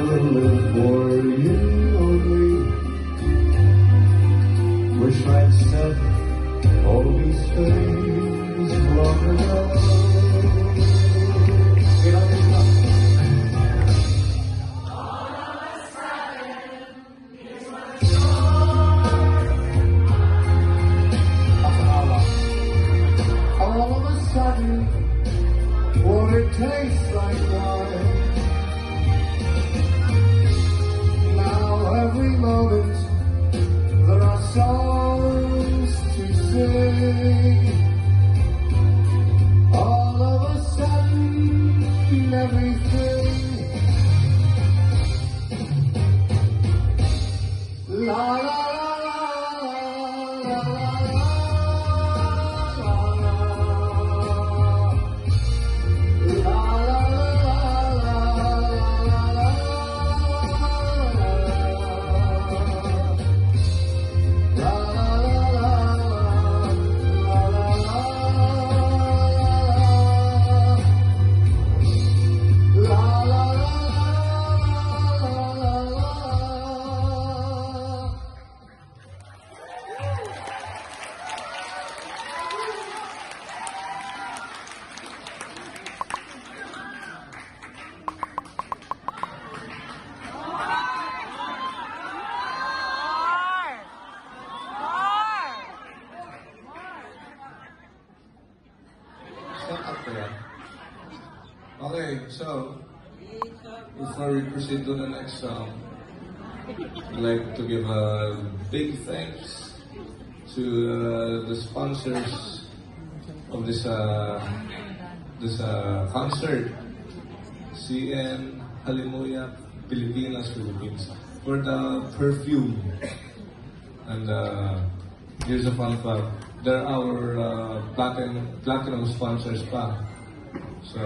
will live for you only. Wish I'd said all these things long ago. All of a sudden, water tastes like wine. Now every moment there are songs to sing. All of a sudden, everything. La la la la la la la. Okay, so before we proceed to the next song, I'd like to give a big thanks to the sponsors of this concert, CN Halimuyak Pilipinas, Philippines, for the perfume. And here's a fun fact: they're our platinum sponsors pa. So,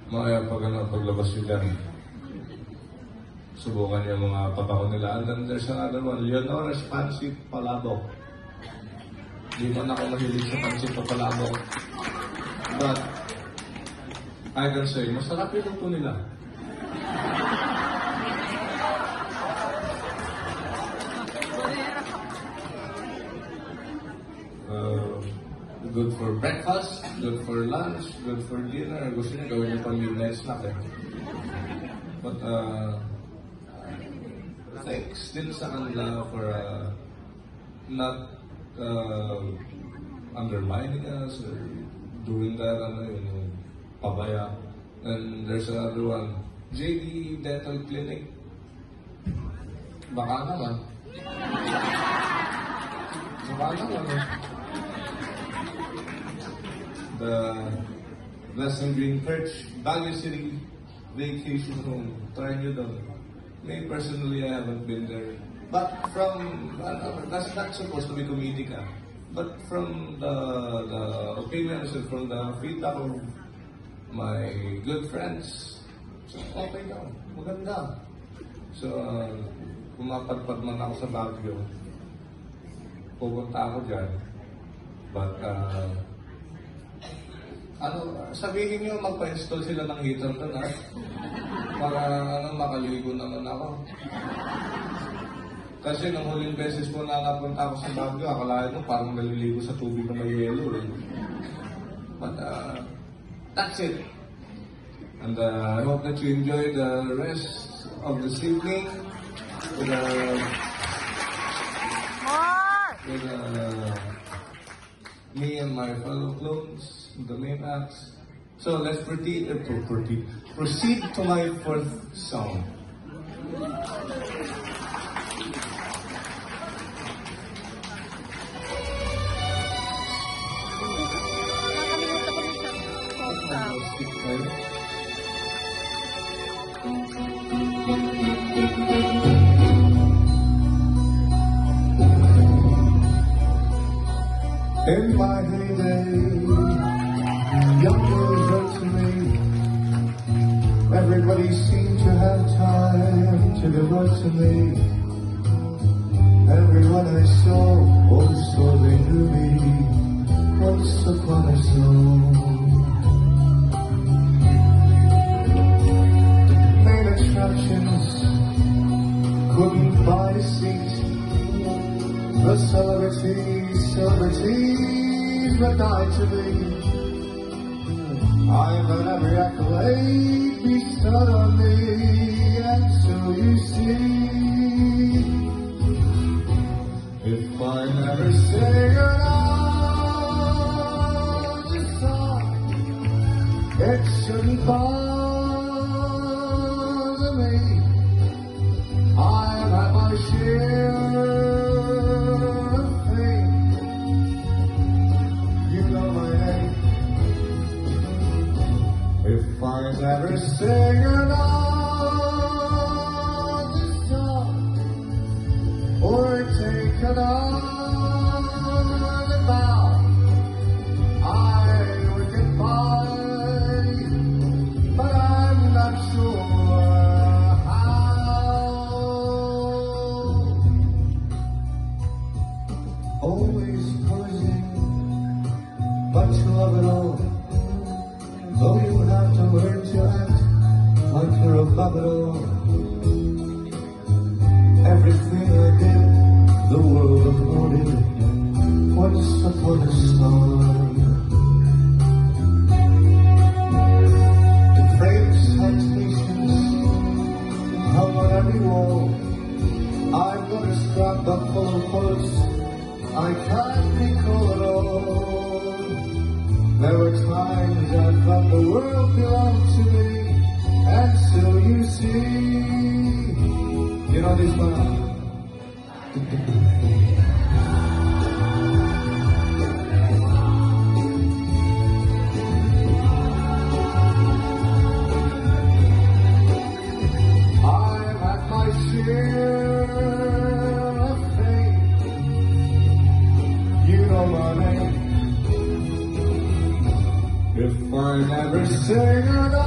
paglabas nyo dyan, subukan yung mga papako nila. And then there's another one, Leonora's Pancit Palabok. Di man ako mahilig sa Pancit Palabok. But, I can say, masarap yung luto nila. Good for breakfast, good for lunch, good for dinner. Gusto niya gawin niyo pang midnight snack eh. But thanks din sa kanila for not undermining us or doing that, yung pabaya. And there's another one, JD Dental Clinic. Baka naman. Baka naman eh. The Blessing Green Church, Baguio City Vacation Home. Try nyo daw. Me personally, I haven't been there. But from, that's not supposed to be comedic, but from the opinions and from the feedback of my good friends, so okay daw. Maganda. So, pumapadpad man ako sa Baguio. Pupunta ako dyan. But, sabihin nyo magpa-install sila ng heater doon, ha? Para makaligo naman ako. Kasi nung huling beses po na napunta ako sa Baguio, akalain mo parang naliligo sa tubig na may yelo, eh. But that's it. And I hope that you enjoy the rest of this evening with me and my fellow clones, the main acts. So let's proceed to my fourth song. In my heyday, young girls wrote to me. Everybody seemed to have time to devote to me. Everyone I saw, oh so they knew me once upon a song. The celebrities that died to me. I've had every accolade bestowed on me, and so you see, if I never sing another song, it shouldn't bother me. I've had my share of fame. You know my name. If I never sing another song or take another bow, I would get by, but I'm not sure how. Always posing, but you love it all. Though you have to learn to act like you're above it all. Everything I did, the world applauded. Once upon a star, the great citations hung on every wall. I've got a scrapbook full of quotes I can't recall at all. There were times I thought the world belonged to me, and so you see, you know this one. I've had my share of fame. You know my name. If I never sing another